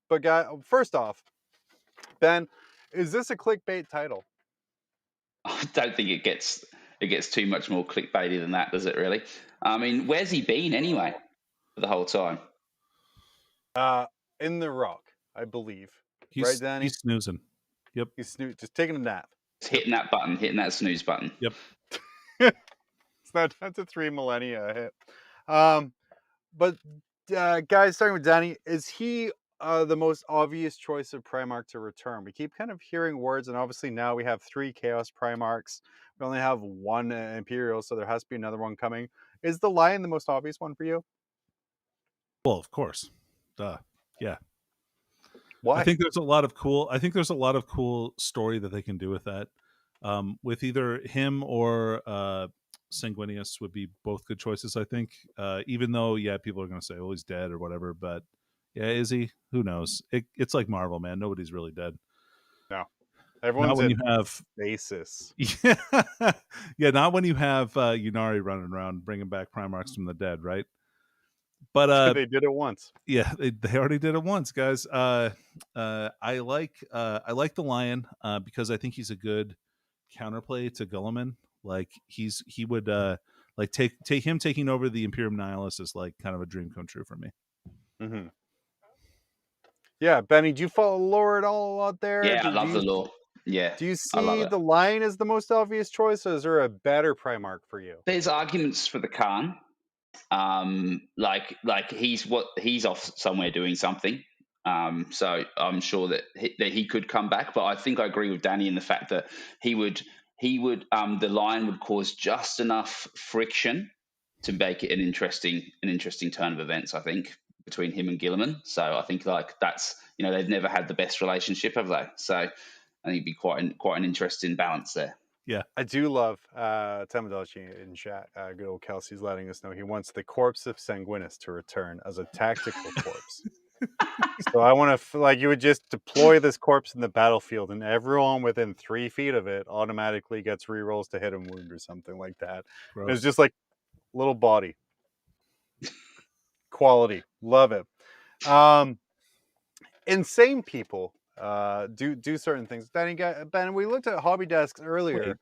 But first off, Ben, is this a clickbait title? I don't think it gets too much more clickbaity than that, does it? Really? I mean, where's he been anyway for the whole time? In the Rock, I believe. Right, Danny? He's snoozing. Yep. He's just taking a nap. Hitting that button, hitting that snooze button. Yep. It's now down to 3 millennia a hit. But guys, starting with Danny, is he the most obvious choice of Primarch to return? We keep kind of hearing words, and obviously now we have 3 Chaos Primarchs. We only have 1 Imperial, so there has to be another one coming. Is the Lion the most obvious one for you? Well, of course. Duh. Yeah. Why? I think there's a lot of cool story that they can do with that. With either him or Sanguinius would be both good choices, I think. Even though, people are going to say, "Oh, he's dead" or whatever. But is he? Who knows? It's like Marvel, man. Nobody's really dead. No, everyone's not when in you have basis. Yeah, not when you have Ynnari running around bringing back Primarchs from the dead, right? But they did it once. Yeah, they already did it once, guys. I like the Lion because I think he's a good counterplay to Guilliman. Like he would like take him taking over the Imperium Nihilus is like kind of a dream come true for me. Mm-hmm. Yeah, Benny, do you follow lore at all out there? Yeah, I love the lore. Yeah, do you see the Lion as the most obvious choice, or is there a better Primarch for you? There's arguments for the Khan. Like he's off somewhere doing something. So I'm sure that he could come back, but I think I agree with Danny in the fact that he would the Lion would cause just enough friction to make it an interesting turn of events, I think, between him and Guilliman. So I think like that's, they've never had the best relationship, have they? So I think it'd be quite an interesting balance there. Yeah, I do love Tamadochi in chat. Good old Kelsey's letting us know he wants the corpse of Sanguinius to return as a tactical corpse. So I want to like you would just deploy this corpse in the battlefield, and everyone within 3 feet of it automatically gets rerolls to hit and wound or something like that. It's just like little body quality. Love it. Insane people do certain things. Ben, we looked at hobby desks earlier.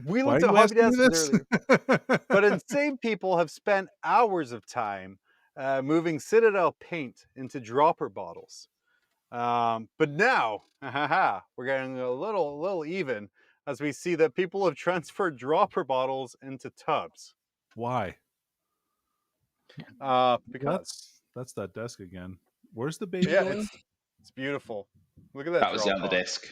We looked at hobby desks earlier. But insane people have spent hours of time moving Citadel paint into dropper bottles. But now, we're getting a little even as we see that people have transferred dropper bottles into tubs. Why? Because that's that desk again. Where's the baby? Yeah, it's beautiful. Look at that. That was the other desk.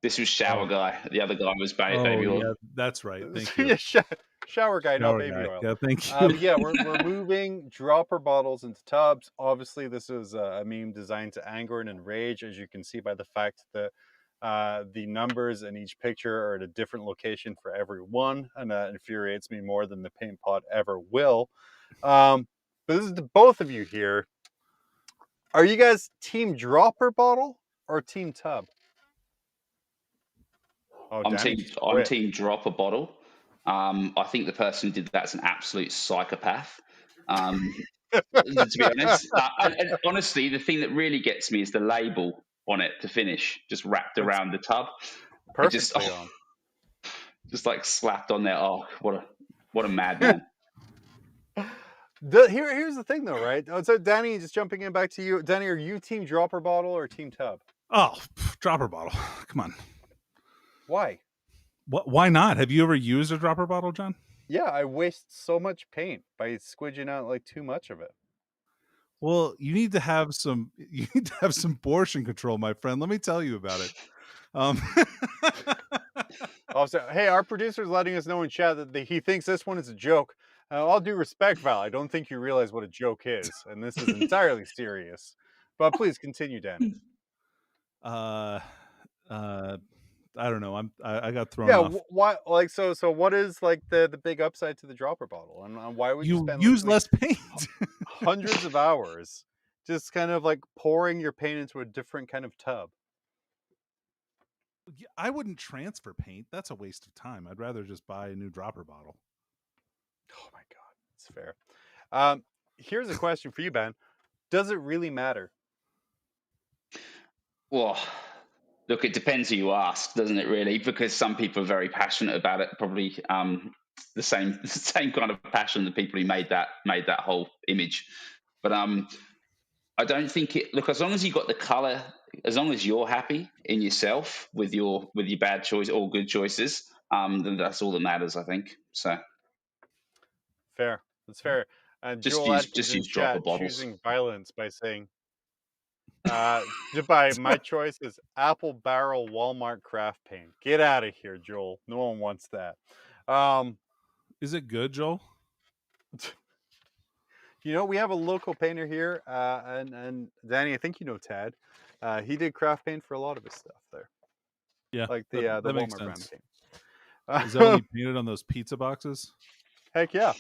This was shower guy. The other guy was baby oil. Yeah, that's right. Thank you. Shower guy, not baby oil. Yeah, thank you. We're moving dropper bottles into tubs. Obviously, this is a meme designed to anger and enrage, as you can see by the fact that the numbers in each picture are at a different location for every one, and that infuriates me more than the paint pot ever will. But this is to both of you here. Are you guys team dropper bottle or team tub? Oh, I'm team dropper bottle. I think the person who did that's an absolute psychopath. To be honest, and honestly, the thing that really gets me is the label on it to finish, just wrapped around the tub. Perfectly just like slapped on there. Oh, what a madman. Here's the thing, though, right? So, Danny, just jumping in back to you. Danny, are you team dropper bottle or team tub? Oh, dropper bottle. Come on. Why? Why not? Have you ever used a dropper bottle, John? Yeah, I waste so much paint by squidging out like too much of it. Well, you need to have some portion control, my friend. Let me tell you about it. Also, hey, our producer's letting us know in chat that he thinks this one is a joke. All due respect, Val, I don't think you realize what a joke is, and this is entirely serious. But please continue, Danny. I don't know. I got thrown off. Yeah, why? Like, so what is like the big upside to the dropper bottle, and why would you spend use less paint? hundreds of hours just kind of like pouring your paint into a different kind of tub? I wouldn't transfer paint. That's a waste of time. I'd rather just buy a new dropper bottle. Oh my god, it's fair. Here's a question for you, Ben. Does it really matter? Well, look, it depends who you ask, doesn't it? Really, because some people are very passionate about it. Probably the same kind of passion that people who made that whole image. But I don't think it. Look, as long as you got the color, as long as you're happy in yourself with your bad choice or good choices, then that's all that matters, I think. So Fair. That's fair. And just Joel Atkins in use dropper chat bottles. choosing violence by saying, by my choice is apple barrel Walmart craft paint. Get out of here, Joel. No one wants that. Is it good, Joel? You know, we have a local painter here, and Danny, I think you know Tad. He did craft paint for a lot of his stuff there, Yeah, like the that makes Walmart brand sense. paint. Is that what he painted on those pizza boxes? Heck yeah.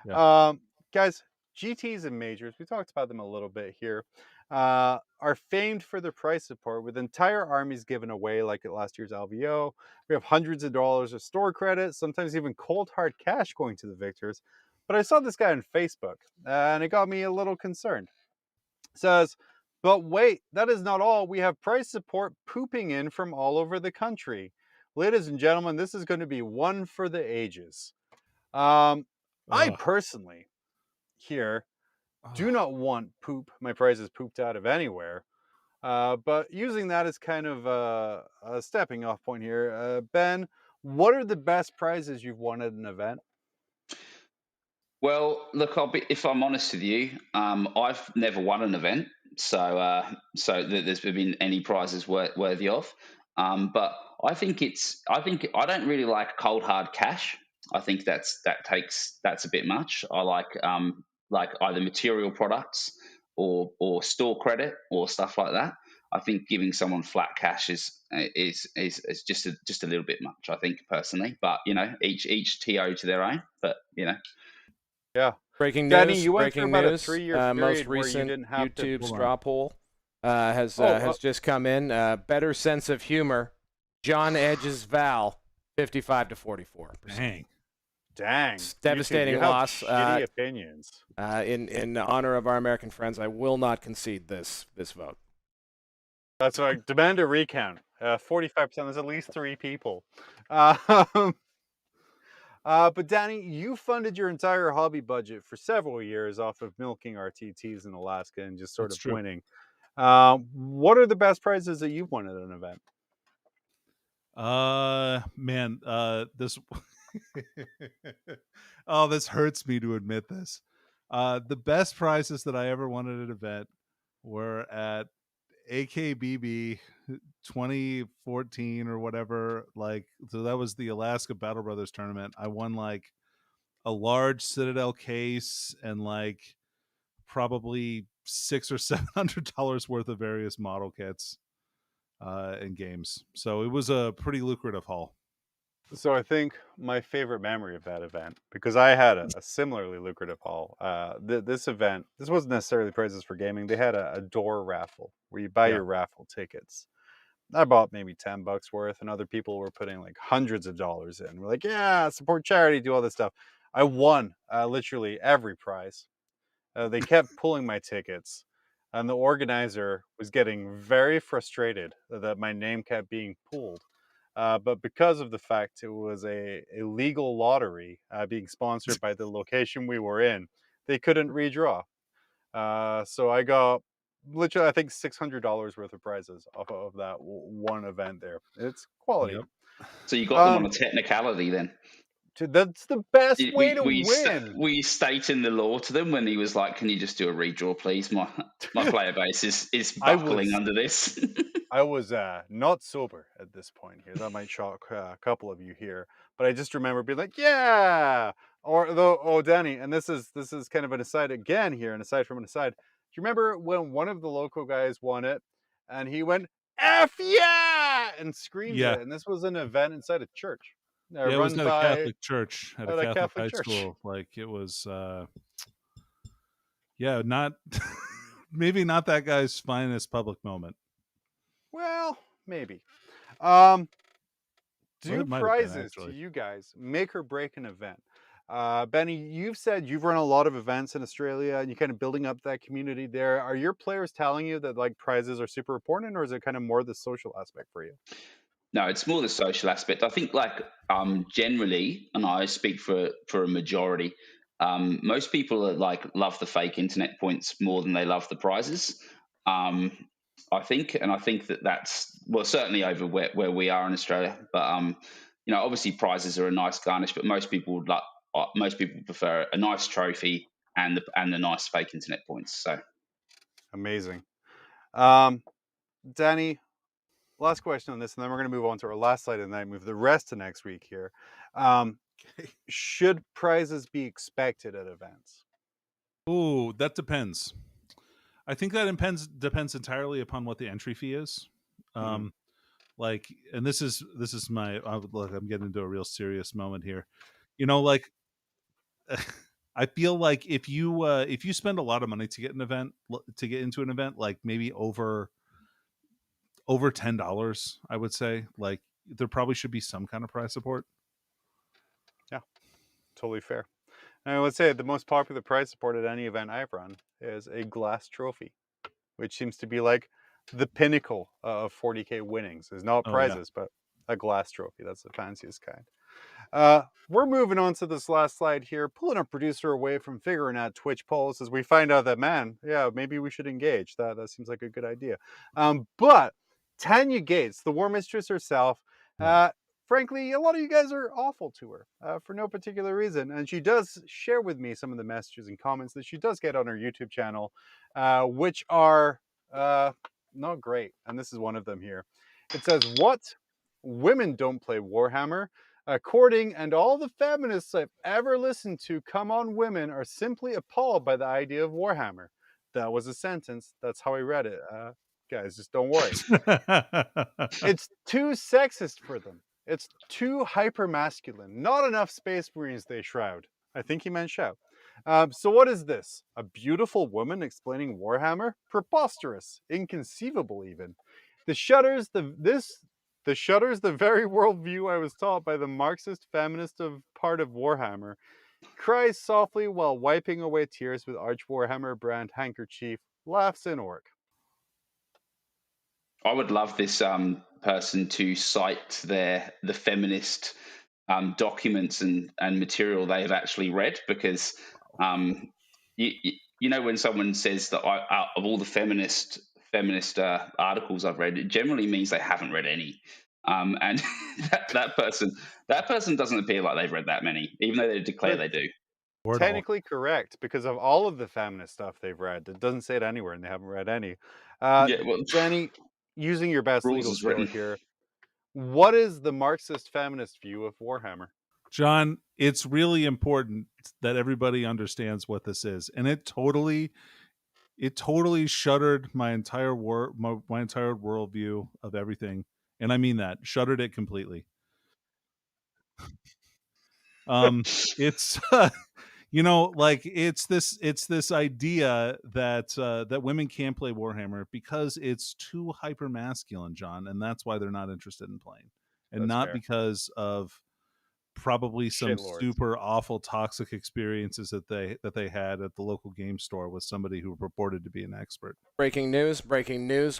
Yeah. Guys, GTs and majors, we talked about them a little bit here, are famed for their price support, with entire armies given away, like at last year's LVO. We have hundreds of dollars of store credit, sometimes even cold hard cash going to the victors. But I saw this guy on Facebook, and it got me a little concerned. It says, but wait, that is not all. We have price support pooping in from all over the country. Ladies and gentlemen, this is going to be one for the ages. I personally here do not want my prizes pooped out of anywhere. But using that as kind of a stepping off point here, Ben, what are the best prizes you've won at an event? Well, look, if I'm honest with you, I've never won an event, so there's been any prizes worthy of. But I think I don't really like cold hard cash. I think that's a bit much. I like either material products or store credit or stuff like that. I think giving someone flat cash is just a little bit much, I think, personally. But each TO to their own. But Yeah. Breaking Danny, news! you went through Breaking about a news! 3-year Most period where you recent didn't have YouTube to. straw poll has just come in. Better sense of humor. Jon edges Val 55 to 44. Dang. Devastating YouTube, you have loss. Shitty opinions. In honor of our American friends, I will not concede this vote. That's why I demand a recount. 45%. There's at least 3 people. But Danny, you funded your entire hobby budget for several years off of milking RTTs in Alaska and just sort That's of true. winning. What are the best prizes that you've won at an event? Man, this oh, this hurts me to admit this. The best prizes that I ever won at an event were at AKBB 2014 or whatever. Like, so that was the Alaska Battle Brothers tournament. I won like a large Citadel case and like probably $600 or $700 worth of various model kits and games. So it was a pretty lucrative haul. So I think my favorite memory of that event, because I had a similarly lucrative haul. This event, this wasn't necessarily prizes for gaming. They had a door raffle where you buy your raffle tickets. I bought maybe $10 worth, and other people were putting like hundreds of dollars in. We're like, yeah, support charity, do all this stuff. I won literally every prize. They kept pulling my tickets, and the organizer was getting very frustrated that my name kept being pulled. But because of the fact it was a legal lottery being sponsored by the location we were in, they couldn't redraw. So I got literally, I think, $600 worth of prizes off of that one event there. It's quality. Yep. So you got them on a technicality then? That's the best way to win. Were you stating the law to them when he was like, "Can you just do a redraw, please? My player base is buckling under this." I was not sober at this point here. That might shock a couple of you here, but I just remember being like, "Yeah!" Or though, oh, Danny, and this is kind of an aside again here, an aside from an aside. Do you remember when one of the local guys won it, and he went "F yeah!" and screamed it, and this was an event inside a church. Yeah, it was at a Catholic church, at a Catholic high school. Like it was, yeah, not maybe not that guy's finest public moment. Well, maybe. Do prizes to you guys make or break an event? Benny, you've said you've run a lot of events in Australia and you're kind of building up that community there. Are your players telling you that like prizes are super important, or is it kind of more the social aspect for you? No, it's more the social aspect. I think like generally, and I speak for a majority, most people love the fake internet points more than they love the prizes. I think that that's, well, certainly over where we are in Australia, but obviously prizes are a nice garnish, but most people prefer a nice trophy and the nice fake internet points. So Amazing. Danny, last question on this, and then we're going to move on to our last slide of the night, move the rest to next week here. Should prizes be expected at events? Ooh, that depends. I think that depends entirely upon what the entry fee is. Like, and this is my look. I'm getting into a real serious moment here. Like, I feel like if you spend a lot of money to get into an event, like maybe over $10, I would say, like there probably should be some kind of prize support. Yeah, totally fair. And I would say the most popular prize support at any event I've run is a glass trophy, which seems to be like the pinnacle of 40K winnings. It's not prizes, but a glass trophy. That's the fanciest kind. We're moving on to this last slide here, pulling our producer away from figuring out Twitch polls as we find out that, man, yeah, maybe we should engage. That seems like a good idea. But Tanya Gates, the War Mistress herself, frankly, a lot of you guys are awful to her for no particular reason. And she does share with me some of the messages and comments that she does get on her YouTube channel, which are not great. And this is one of them here. It says, "What? Women don't play Warhammer? According and all the feminists I've ever listened to come on women are simply appalled by the idea of Warhammer." That was a sentence. That's how I read it. Guys, just don't worry. It's too sexist for them. It's too hyper-masculine. Not enough Space Marines they shroud. I think he meant shout. So what is this? A beautiful woman explaining Warhammer? Preposterous. Inconceivable even. The shudders, the very worldview I was taught by the Marxist feminist of part of Warhammer, cries softly while wiping away tears with Arch Warhammer brand handkerchief, laughs in orc. I would love this person to cite the feminist documents and material they have actually read, because when someone says that of all the feminist articles I've read, it generally means they haven't read any. And that person doesn't appear like they've read that many, even though they declare they do. Technically correct, because of all of the feminist stuff they've read. It doesn't say it anywhere, and they haven't read any. Danny, using your best legal skill here, what is the Marxist feminist view of Warhammer? Jon, it's really important that everybody understands what this is, and it totally shuttered my entire worldview of everything, and I mean that, shuttered it completely. It's it's this idea that women can't play Warhammer because it's too hyper masculine, Jon, and that's why they're not interested in playing, and that's not fair. Because of probably some super awful toxic experiences that they had at the local game store with somebody who purported to be an expert. Breaking news,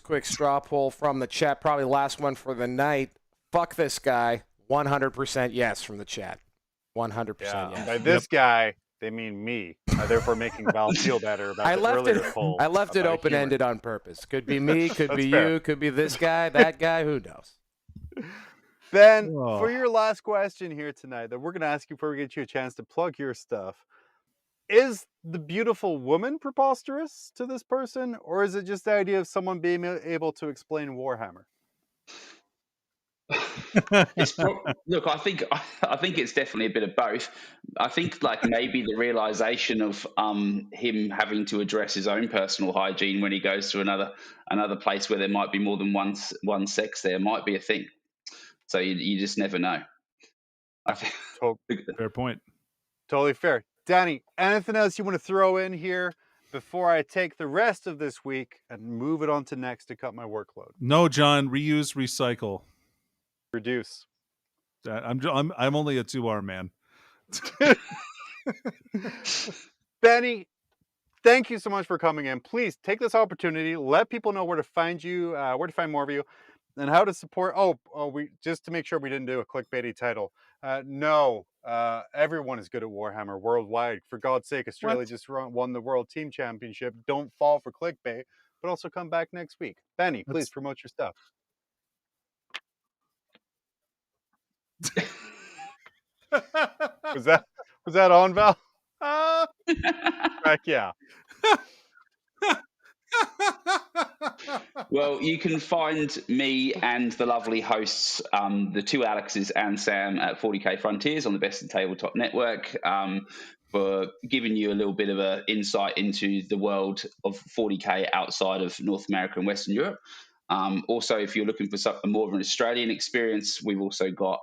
quick straw poll from the chat, probably last one for the night. Fuck this guy. 100% yes from the chat. 100% yes. By this guy, they mean me, therefore making Val feel better about the earlier poll. I left it open-ended on purpose. Could be me, could be you, could be this guy, that guy, who knows? Ben, for your last question here tonight that we're going to ask you before we get you a chance to plug your stuff, is the beautiful woman preposterous to this person, or is it just the idea of someone being able to explain Warhammer? Look, I think it's definitely a bit of both. I think maybe the realization of him having to address his own personal hygiene when he goes to another place where there might be more than one sex there might be a thing. So you just never know. Fair point. Totally fair. Danny, anything else you want to throw in here before I take the rest of this week and move it on to next to cut my workload? No, Jon. Reuse, recycle, reduce. I'm only a 2R man. Benny, thank you so much for coming in. Please take this opportunity. Let people know where to find you, where to find more of you, and how to support. We just to make sure we didn't do a clickbaity title. No, everyone is good at Warhammer worldwide. For God's sake, Australia just won the World Team Championship. Don't fall for clickbait, but also come back next week. Benny, please promote your stuff. Was that on, Val? Heck yeah. Well, you can find me and the lovely hosts, the two Alexes and Sam at 40k Frontiers on the Best in Tabletop Network, for giving you a little bit of an insight into the world of 40k outside of North America and Western Europe. Also, if you're looking for something more of an Australian experience, we've also got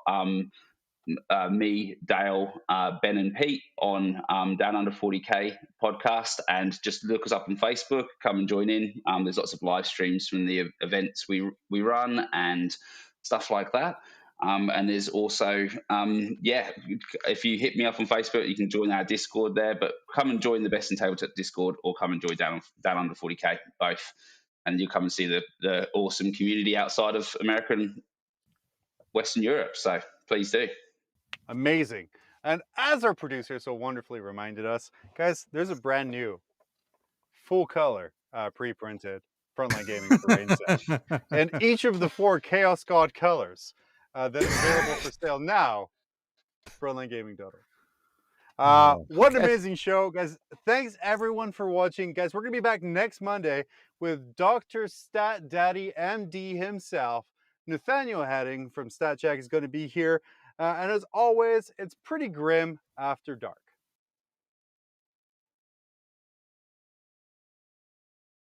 me, Dale, Ben, and Pete on Down Under 40k podcast, and just look us up on Facebook. Come and join in. There's lots of live streams from the events we run and stuff like that. And there's also, if you hit me up on Facebook, you can join our Discord there. But come and join the Best in Tabletop Discord, or come and join Down Under 40k, both, and you'll come and see the awesome community outside of America and Western Europe. So please do. Amazing. And as our producer so wonderfully reminded us, guys, there's a brand new full color pre-printed Frontline Gaming terrain set. And each of the 4 Chaos God colors that is available for sale now, frontlinegaming.org. What an amazing show, guys. Thanks everyone for watching. Guys, we're going to be back next Monday with Dr. Stat Daddy MD himself. Nathaniel Hadding from StatCheck is going to be here. And as always, it's pretty grim after dark.